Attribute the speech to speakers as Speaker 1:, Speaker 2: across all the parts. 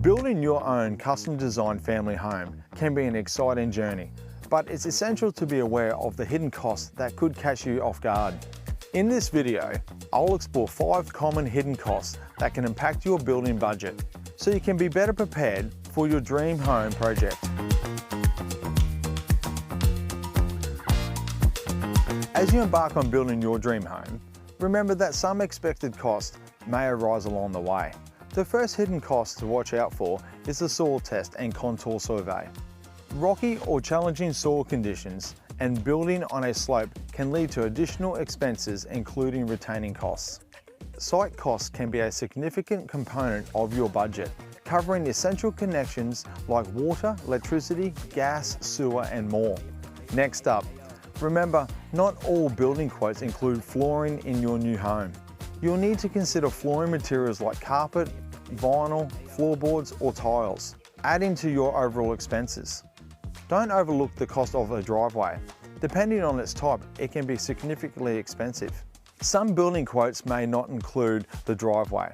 Speaker 1: Building your own custom designed family home can be an exciting journey, but it's essential to be aware of the hidden costs that could catch you off guard. In this video, I'll explore 5 common hidden costs that can impact your building budget, so you can be better prepared for your dream home project. As you embark on building your dream home, remember that some expected costs may arise along the way. The first hidden cost to watch out for is the soil test and contour survey. Rocky or challenging soil conditions and building on a slope can lead to additional expenses, including retaining costs. Site costs can be a significant component of your budget, covering essential connections like water, electricity, gas, sewer, and more. Next up, remember, not all building quotes include flooring in your new home. You'll need to consider flooring materials like carpet, vinyl, floorboards, or tiles, adding to your overall expenses. Don't overlook the cost of a driveway. Depending on its type, it can be significantly expensive. Some building quotes may not include the driveway,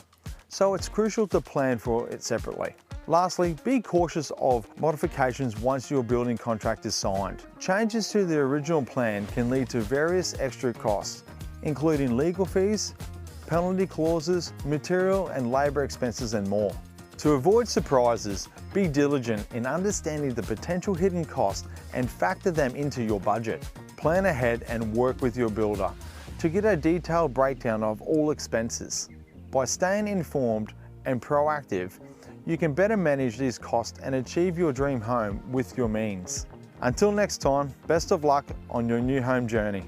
Speaker 1: so it's crucial to plan for it separately. Lastly, be cautious of modifications once your building contract is signed. Changes to the original plan can lead to various extra costs, including legal fees, penalty clauses, material and labour expenses, and more. To avoid surprises, be diligent in understanding the potential hidden costs and factor them into your budget. Plan ahead and work with your builder to get a detailed breakdown of all expenses. By staying informed and proactive, you can better manage these costs and achieve your dream home with your means. Until next time, best of luck on your new home journey.